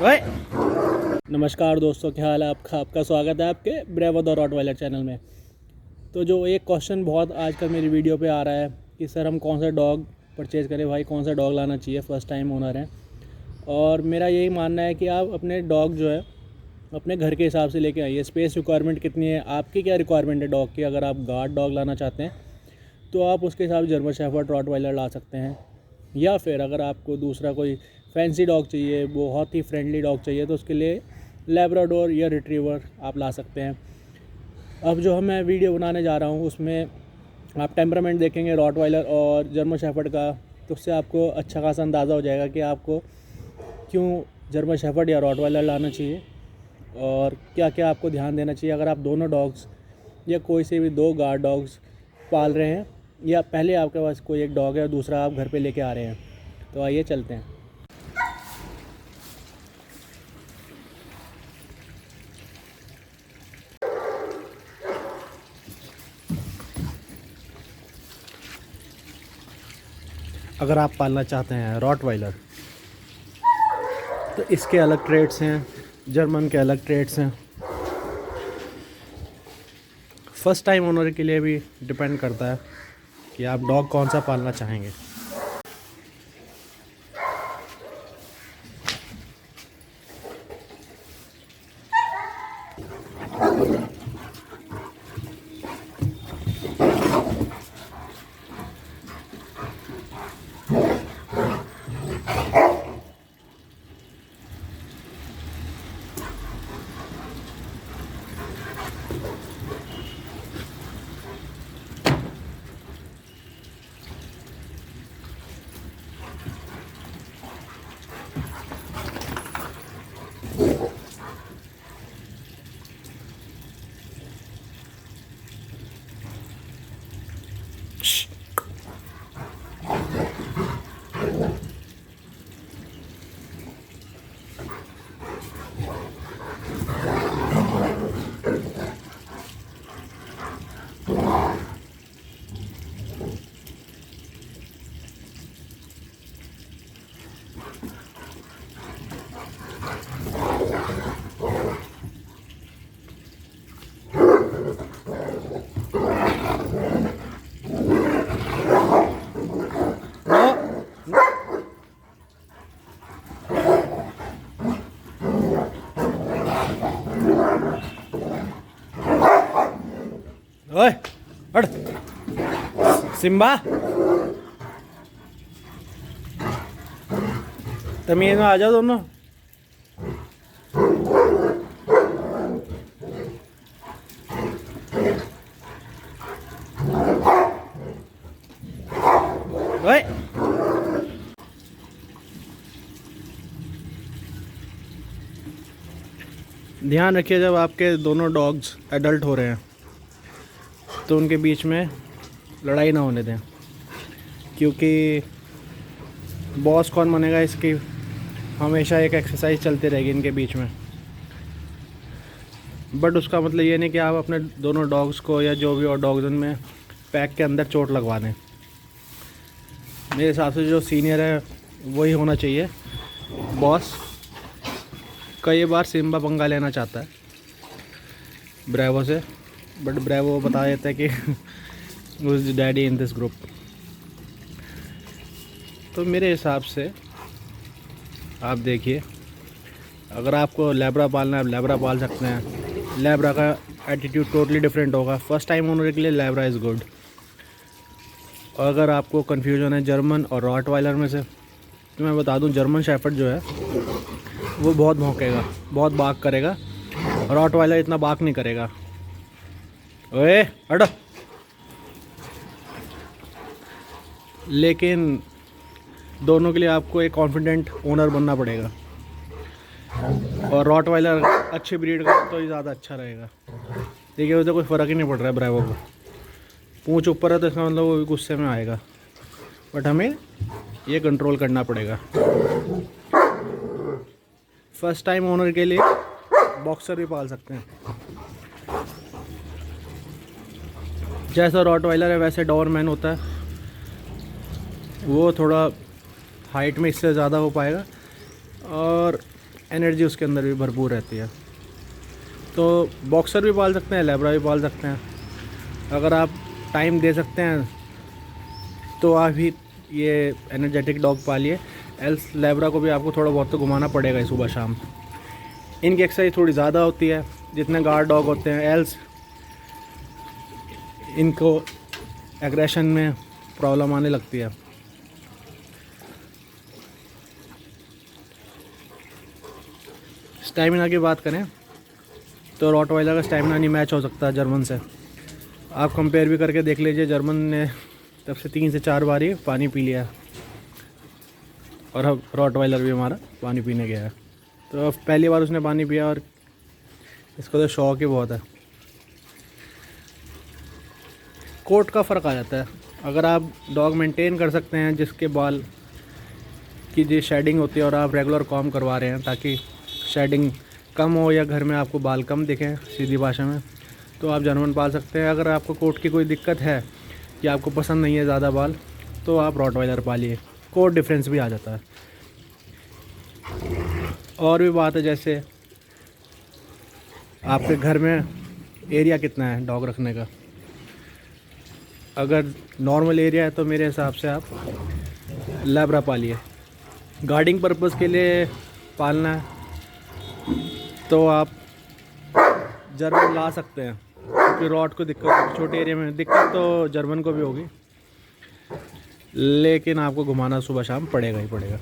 ओए नमस्कार दोस्तों, क्या हाल है आपका स्वागत है आपके ब्रेवो द रॉटवाइलर चैनल में। तो जो एक क्वेश्चन बहुत आजकल मेरी वीडियो पे आ रहा है कि सर हम कौन सा डॉग परचेज़ करें, भाई कौन सा डॉग लाना चाहिए, फ़र्स्ट टाइम ओनर है। और मेरा यही मानना है कि आप अपने डॉग जो है अपने घर के हिसाब से लेके आइए। स्पेस रिक्वायरमेंट कितनी है, आपकी क्या रिक्वायरमेंट है डॉग की। अगर आप गार्ड डॉग लाना चाहते हैं तो आप उसके हिसाब से जर्मन शेफर्ड रॉटवाइलर ला सकते हैं, या फिर अगर आपको दूसरा कोई फैंसी डॉग चाहिए, बहुत ही फ्रेंडली डॉग चाहिए, तो उसके लिए लैब्राडोर या रिट्रीवर आप ला सकते हैं। अब जो मैं वीडियो बनाने जा रहा हूँ उसमें आप टेम्परामेंट देखेंगे रॉटवाइलर और जर्मन शेफर्ड का, तो उससे आपको अच्छा खासा अंदाज़ा हो जाएगा कि आपको क्यों जर्मन शेफर्ड या रॉटवाइलर लाना चाहिए और क्या क्या आपको ध्यान देना चाहिए अगर आप दोनों डॉग्स या कोई से भी दो गार्ड डॉग्स पाल रहे हैं, या पहले आपके पास कोई एक डॉग है और दूसरा आप घर पे लेके आ रहे हैं। तो आइए चलते हैं। अगर आप पालना चाहते हैं रॉटवाइलर तो इसके अलग ट्रेड्स हैं, जर्मन के अलग ट्रेड्स हैं। फ़र्स्ट टाइम ओनर के लिए भी डिपेंड करता है कि आप डॉग कौन सा पालना चाहेंगे। ओए हट सिम्बा, तमीज़ में आ जाओ दोनों। ओए ध्यान रखिए, जब आपके दोनों डॉग्स एडल्ट हो रहे हैं तो उनके बीच में लड़ाई ना होने दें, क्योंकि बॉस कौन बनेगा इसकी हमेशा एक एक्सरसाइज चलती रहेगी इनके बीच में। बट उसका मतलब ये नहीं कि आप अपने दोनों डॉग्स को या जो भी और डॉग्स उनमें पैक के अंदर चोट लगवा दें। मेरे हिसाब से जो सीनियर है वही होना चाहिए बॉस। कई बार सिम्बा पंगा लेना चाहता है ब्रेवो से, बट ब्रेवो बता देता है कि वो is daddy in this group. तो मेरे हिसाब से आप देखिए, अगर आपको लैब्रा पालना है आप लैब्रा पाल सकते हैं। लैब्रा का एटीट्यूड टोटली डिफरेंट होगा। फर्स्ट टाइम ओनर के लिए लैब्रा इज़ गुड। और अगर आपको कन्फ्यूजन है जर्मन और रॉटवाइलर में से, तो मैं बता दूं जर्मन शेफर्ड जो है वो बहुत भौंकेगा, बहुत बाक करेगा। रॉटवाइलर इतना बाक नहीं करेगा। ओए हटो। लेकिन दोनों के लिए आपको एक कॉन्फिडेंट ओनर बनना पड़ेगा, और रॉटवाइलर अच्छी ब्रीड का तो ही ज़्यादा अच्छा रहेगा। देखिए उसे कोई फ़र्क ही नहीं पड़ रहा है ब्रेवो को। पूंछ ऊपर है तो इसका मतलब वो भी गुस्से में आएगा, बट हमें ये कंट्रोल करना पड़ेगा। फर्स्ट टाइम ओनर के लिए बॉक्सर भी पाल सकते हैं। जैसा रॉटवाइलर है वैसे डॉबरमैन होता है, वो थोड़ा हाइट में इससे ज़्यादा हो पाएगा और एनर्जी उसके अंदर भी भरपूर रहती है। तो बॉक्सर भी पाल सकते हैं, लैब्रा भी पाल सकते हैं। अगर आप टाइम दे सकते हैं तो आप ही ये एनर्जेटिक डॉग पालिए। एल्स लैब्रा को भी आपको थोड़ा बहुत तो घुमाना पड़ेगा ही सुबह शाम। इनकी एक्सरसाइज थोड़ी ज़्यादा होती है जितने गार्ड डॉग होते हैं। एल्स इनको एग्रेशन में प्रॉब्लम आने लगती है। स्टैमिना की बात करें तो रॉटवाइलर का स्टैमिना नहीं मैच हो सकता जर्मन से। आप कंपेयर भी करके देख लीजिए, जर्मन ने तब से 3 से 4 बार ही पानी पी लिया और अब रॉटवाइलर भी हमारा पानी पीने गया है। तो अब पहली बार उसने पानी पिया और इसको तो शौक ही बहुत है। कोट का फ़र्क आ जाता है। अगर आप डॉग मेंटेन कर सकते हैं जिसके बाल की जो शेडिंग होती है और आप रेगुलर कॉम करवा रहे हैं ताकि शेडिंग कम हो या घर में आपको बाल कम दिखें सीधी भाषा में, तो आप जर्मन पाल सकते हैं। अगर आपको कोट की कोई दिक्कत है कि आपको पसंद नहीं है ज़्यादा बाल, तो आप रॉटवाइलर पालिए। कोट डिफरेंस भी आ जाता है। और भी बात है, जैसे आपके घर में एरिया कितना है डॉग रखने का। अगर नॉर्मल एरिया है तो मेरे हिसाब से आप लैब्रा पालिए। गार्डिंग पर्पज़ के लिए पालना है तो आप जर्मन ला सकते हैं, क्योंकि रॉट को दिक्कत, छोटे एरिया में दिक्कत तो जर्मन को भी होगी, लेकिन आपको घुमाना सुबह शाम पड़ेगा ही पड़ेगा।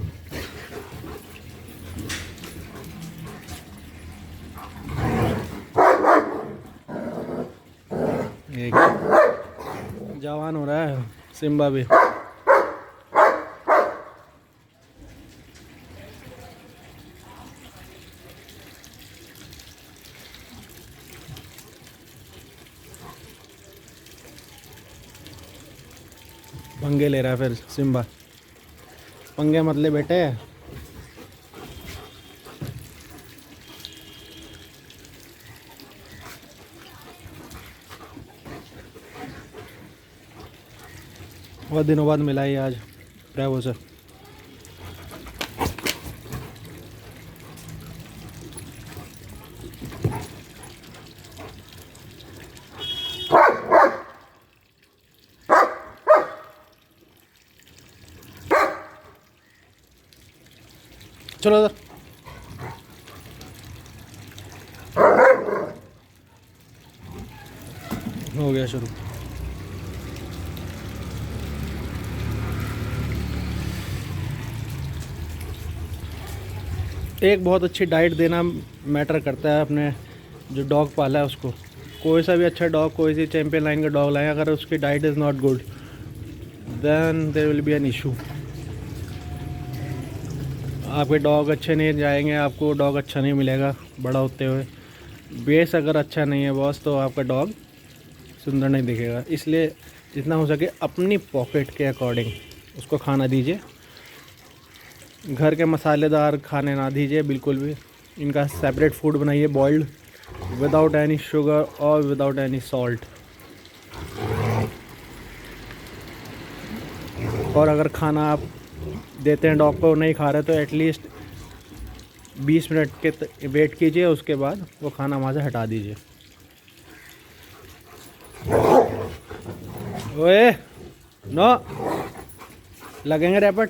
एक जवान हो रहा है सिम्बा भी। पंगे ले रहा है फिर सिम्बा। पंगे मत ले बेटे। बहुत दिनों बाद मिला ही आज ब्रेवो से। चलो इधर। हो गया शुरू। एक बहुत अच्छी डाइट देना मैटर करता है अपने जो डॉग पाला है उसको। कोई सा भी अच्छा डॉग, कोई सी चैंपियन लाइन का डॉग लाएं, अगर उसकी diet is not good then there will be an issue. आपके डॉग अच्छे नहीं जाएंगे, आपको डॉग अच्छा नहीं मिलेगा बड़ा होते हुए। बेस अगर अच्छा नहीं है बॉस, तो आपका डॉग सुंदर नहीं दिखेगा। इसलिए जितना हो सके अपनी पॉकेट के अकॉर्डिंग उसको खाना दीजिए। घर के मसालेदार खाने ना दीजिए बिल्कुल भी। इनका सेपरेट फूड बनाइए, बॉइल्ड, विदाउट एनी शुगर और विदाउट एनी सॉल्ट। और अगर खाना आप देते हैं डॉग को नहीं खा रहे तो एटलीस्ट 20 मिनट के वेट कीजिए, उसके बाद वो खाना वहाँ से हटा दीजिए। ओए नो लगेंगे रैपट।